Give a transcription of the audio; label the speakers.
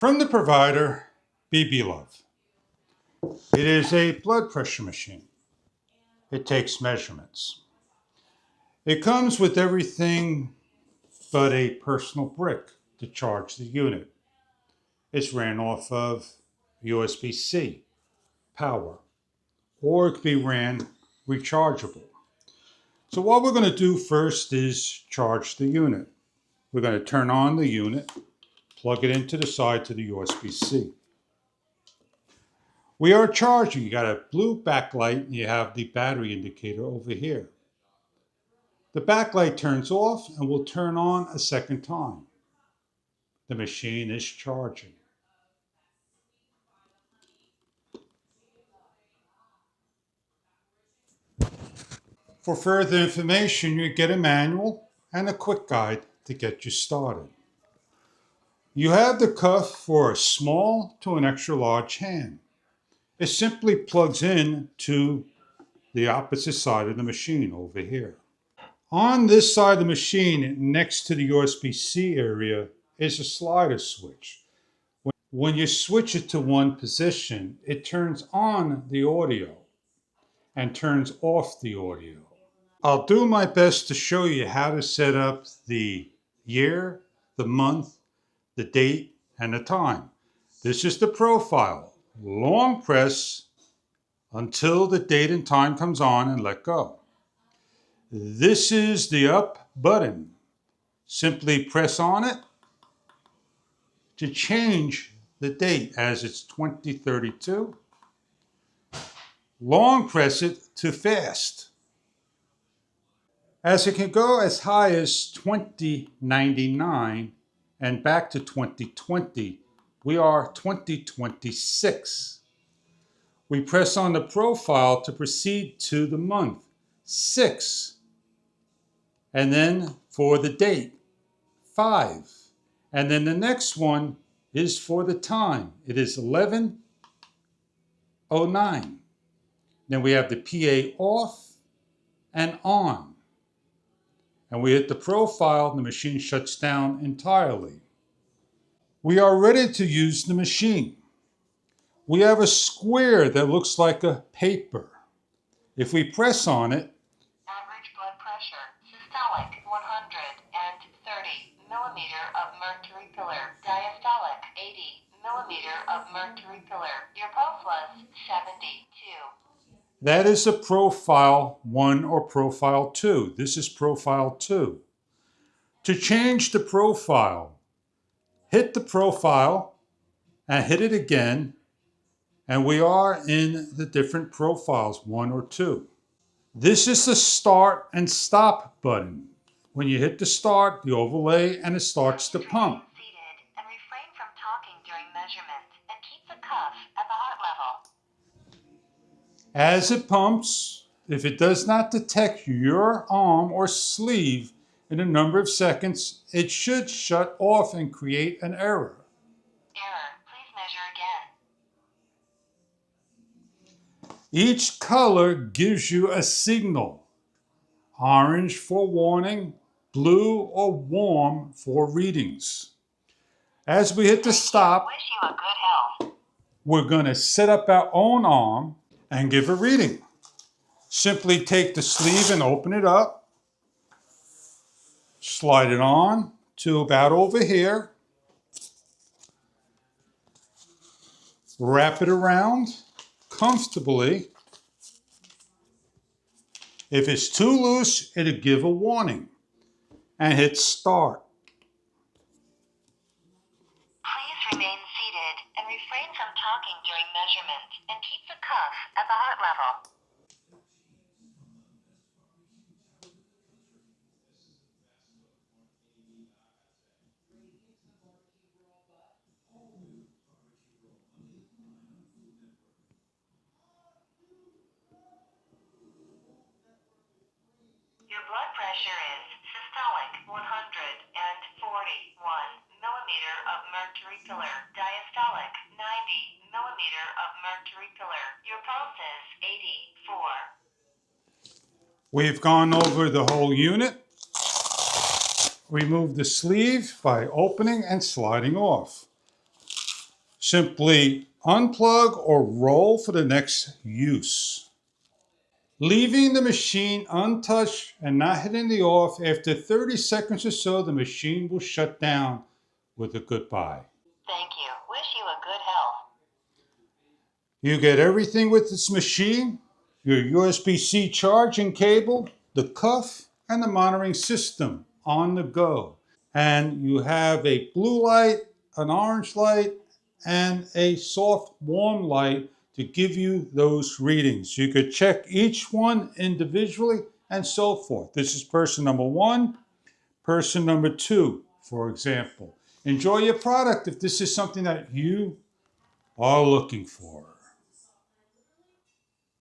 Speaker 1: From the provider, BB Love. It is a blood pressure machine. It takes measurements. It comes with everything but a personal brick to charge the unit. It's ran off of USB-C power, or it could be ran rechargeable. So what we're going to do first is charge the unit. We're going to turn on the unit, plug it into the side to the USB-C. We are charging. You got a blue backlight and you have the battery indicator over here. The backlight turns off and will turn on a second time. The machine is charging. For further information, you get a manual and a quick guide to get you started. You have the cuff for a small to an extra large hand. It simply plugs in to the opposite side of the machine over here. On this side of the machine, next to the USB-C area, is a slider switch. When you switch it to one position, it turns on the audio and turns off the audio. I'll do my best to show you how to set up the year, the month, the date, and the time. This is the profile. Long press until the date and time comes on and let go. This is the up button. Simply press on it to change the date as it's 2032. Long press it to fast, as it can go as high as 2099 and back to 2020. We are 2026. We press on the profile to proceed to the month, 6. And then for the date, 5. And then the next one is for the time. It is 11:09. Then we have the PA off and on. And we hit the profile, the machine shuts down entirely. We are ready to use the machine. We have a square that looks like a paper. If we press on it,
Speaker 2: average blood pressure, systolic 130 millimeter of mercury pillar, diastolic 80 millimeter of mercury pillar. Your pulse was 72.
Speaker 1: that is a profile 1 or profile 2. This is profile 2. To change the profile, hit the profile and hit it again, and we are in the different profiles, 1 or 2. This is the start and stop button. When you hit the start, the overlay, and it starts to pump.
Speaker 2: Seated and refrain from talking during measurement and keep the cuff at the heart level.
Speaker 1: As it pumps, if it does not detect your arm or sleeve in a number of seconds, it should shut off and create an error.
Speaker 2: Error. Please measure again.
Speaker 1: Each color gives you a signal. Orange for warning, blue or warm for readings. As we hit the stop,
Speaker 2: Wish you a good health.
Speaker 1: we're going to set up our own arm and give a reading. Simply take the sleeve and open it up. Slide it on to about over here. Wrap it around comfortably. If it's too loose, it'll give a warning. And hit start.
Speaker 2: Please remain seated and refrain from talking during measurement and keep the cuff at the heart level. Your blood pressure is systolic 141 millimeter of mercury pillar, diastolic 90 millimeter of mercury pillar. Your pulse is 84.
Speaker 1: We've gone over the whole unit. Remove the sleeve by opening and sliding off. Simply unplug or roll for the next use. Leaving the machine untouched and not hitting the off, after 30 seconds or so, the machine will shut down with a goodbye.
Speaker 2: Thank you. Wish you a good health.
Speaker 1: You get everything with this machine: your USB-C charging cable, the cuff, and the monitoring system on the go. And you have a blue light, an orange light, and a soft warm light to give you those readings. You could check each one individually and so forth. This is person number 1, person number 2, for example. Enjoy your product if this is something that you are looking for.